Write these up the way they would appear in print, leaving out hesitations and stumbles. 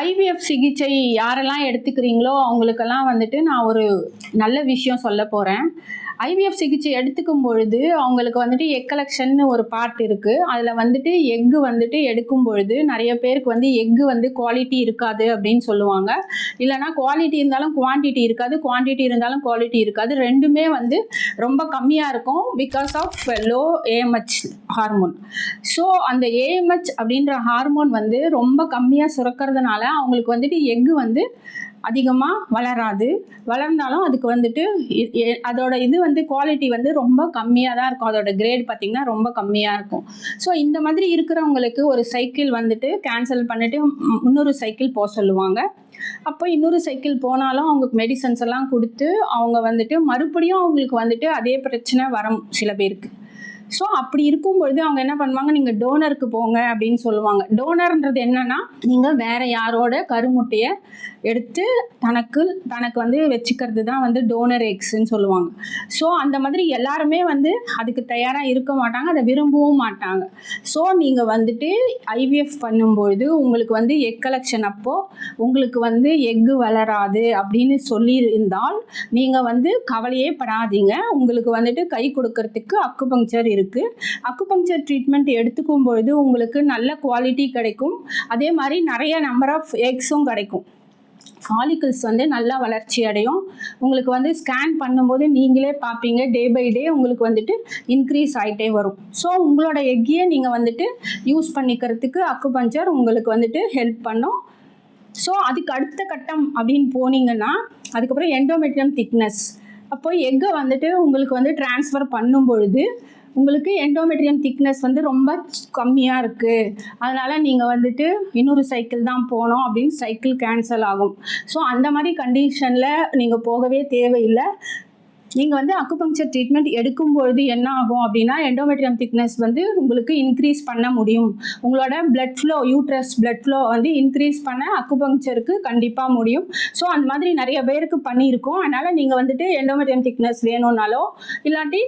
IVF சிகிச்சை யாரெல்லாம் எடுத்துக்கிறீங்களோ அவங்களுக்கெல்லாம் வந்துட்டு நான் ஒரு நல்ல விஷயம் சொல்ல போகிறேன். ஐவிஎஃப் சிகிச்சை எடுத்துக்கும் பொழுது அவங்களுக்கு வந்துட்டு எக் கலெக்ஷன்னு ஒரு பார்ட் இருக்குது. அதில் வந்துட்டு எக்கு வந்துட்டு எடுக்கும் பொழுது நிறைய பேருக்கு வந்து எக்கு வந்து குவாலிட்டி இருக்காது அப்படின்னு சொல்லுவாங்க. இல்லைனா குவாலிட்டி இருந்தாலும் குவான்டிட்டி இருக்காது, குவான்டிட்டி இருந்தாலும் குவாலிட்டி இருக்காது. ரெண்டுமே வந்து ரொம்ப கம்மியாக இருக்கும் because of low AMH hormone. So அந்த ஏஎம்ஹெச் அப்படின்ற ஹார்மோன் வந்து ரொம்ப கம்மியாக சுரக்கிறதுனால அவங்களுக்கு வந்துட்டு எக்கு வந்து அதிகமாக வளராது. வளர்ந்தாலும் அதுக்கு வந்துட்டு அதோட இது வந்து குவாலிட்டி வந்து ரொம்ப கம்மியாக தான் இருக்கும். அதோட கிரேட் பார்த்திங்கன்னா ரொம்ப கம்மியாக இருக்கும். ஸோ இந்த மாதிரி இருக்கிறவங்களுக்கு ஒரு சைக்கிள் வந்துட்டு கேன்சல் பண்ணிவிட்டு இன்னொரு சைக்கிள் போக சொல்லுவாங்க. அப்போ இன்னொரு சைக்கிள் போனாலும் அவங்களுக்கு மெடிசன்ஸ் எல்லாம் கொடுத்து அவங்க வந்துட்டு மறுபடியும் அவங்களுக்கு வந்துட்டு அதே பிரச்சனை வரும் சில பேருக்கு. ஸோ அப்படி இருக்கும்பொழுது அவங்க என்ன பண்ணுவாங்க, நீங்கள் டோனருக்கு போங்க அப்படின்னு சொல்லுவாங்க. டோனர்ன்றது என்னன்னா, நீங்கள் வேறு யாரோட கருமுட்டையை எடுத்து தனக்கு வந்து வச்சுக்கிறது தான் வந்து டோனர் எக்ஸ்ன்னு சொல்லுவாங்க. ஸோ அந்த மாதிரி எல்லாருமே வந்து அதுக்கு தயாராக இருக்க மாட்டாங்க, அதை விரும்பவும் மாட்டாங்க. ஸோ நீங்கள் வந்துட்டு ஐவிஎஃப் பண்ணும்பொழுது உங்களுக்கு வந்து எக் கலெக்ஷன் அப்போது உங்களுக்கு வந்து எக்கு வளராது அப்படின்னு சொல்லியிருந்தால் நீங்கள் வந்து கவலையே படாதீங்க. உங்களுக்கு வந்துட்டு கை கொடுக்கறதுக்கு அக்குபங்க்சர் இருக்குது. அக்குபங்க்சர் ட்ரீட்மெண்ட் எடுத்துக்கும் பொழுது உங்களுக்கு நல்ல குவாலிட்டி கிடைக்கும். அதே மாதிரி நிறைய நம்பர் ஆஃப் எக்ஸும் கிடைக்கும். ஃபாலிகல்ஸ் வந்து நல்லா வளர்ச்சி அடையும். உங்களுக்கு வந்து ஸ்கேன் பண்ணும்போது நீங்களே பார்ப்பீங்க, டே பை டே உங்களுக்கு வந்துட்டு இன்க்ரீஸ் ஆகிட்டே வரும். ஸோ உங்களோட எக்கையை நீங்கள் வந்துட்டு யூஸ் பண்ணிக்கிறதுக்கு அக்குபங்க்சர் உங்களுக்கு வந்துட்டு ஹெல்ப் பண்ணும். ஸோ அதுக்கு அடுத்த கட்டம் அப்படின்னு போனீங்கன்னா அதுக்கப்புறம் எண்டோமெட்ரியம் திக்னஸ். அப்போ எக்கை வந்துட்டு உங்களுக்கு வந்து ட்ரான்ஸ்ஃபர் பண்ணும் பொழுது உங்களுக்கு எண்டோமெட்ரியம் திக்னஸ் வந்து ரொம்ப கம்மியாக இருக்குது, அதனால் நீங்கள் வந்துட்டு இன்னொரு சைக்கிள் தான் போகணும் அப்படின்னு சைக்கிள் கேன்சல் ஆகும். ஸோ அந்த மாதிரி கண்டிஷனில் நீங்கள் போகவே தேவையில்லை. நீங்கள் வந்து அக்குபங்க்சர் ட்ரீட்மெண்ட் எடுக்கும்பொழுது என்ன ஆகும் அப்படின்னா, எண்டோமெட்ரியம் திக்னஸ் வந்து உங்களுக்கு இன்க்ரீஸ் பண்ண முடியும். உங்களோட blood flow, uterus blood flow வந்து இன்க்ரீஸ் பண்ண அக்குபங்க்சருக்கு கண்டிப்பாக முடியும். ஸோ அந்த மாதிரி நிறைய பேருக்கு பண்ணியிருக்கோம். அதனால் நீங்கள் வந்துட்டு எண்டோமெட்ரியம் திக்னஸ் வேணும்னாலோ இல்லாட்டி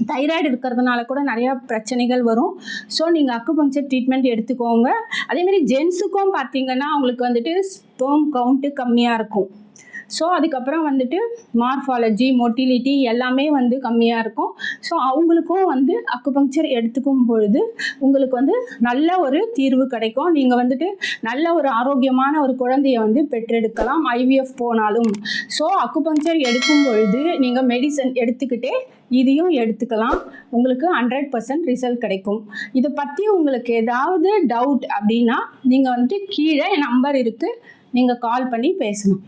தைராய்டு இருக்கிறதுனால கூட நிறையா பிரச்சனைகள் வரும். ஸோ நீங்கள் அக்குபங்க்சர் ட்ரீட்மெண்ட் எடுத்துக்கோங்க. அதேமாதிரி ஜென்ஸுக்கும் பார்த்தீங்கன்னா அவங்களுக்கு வந்துட்டு ஸ்பெர்ம் கவுண்ட்டு கம்மியாக இருக்கும். ஸோ அதுக்கப்புறம் வந்துட்டு மார்ஃபாலஜி, மொட்டிலிட்டி எல்லாமே வந்து கம்மியாக இருக்கும். ஸோ அவங்களுக்கும் வந்து அக்குபங்க்சர் எடுத்துக்கும் பொழுது உங்களுக்கு வந்து நல்ல ஒரு தீர்வு கிடைக்கும். நீங்கள் வந்துட்டு நல்ல ஒரு ஆரோக்கியமான ஒரு குழந்தைய வந்து பெற்றெடுக்கலாம் ஐவிஎஃப் போனாலும். ஸோ அக்குபங்க்சர் எடுக்கும் பொழுது நீங்கள் மெடிசன் எடுத்துக்கிட்டே இதையும் எடுத்துக்கலாம். உங்களுக்கு 100% ரிசல்ட் கிடைக்கும். இதை பற்றி உங்களுக்கு ஏதாவது டவுட் அப்படின்னா நீங்கள் வந்துட்டு கீழே நம்பர் இருக்குது, நீங்கள் கால் பண்ணி பேசணும்.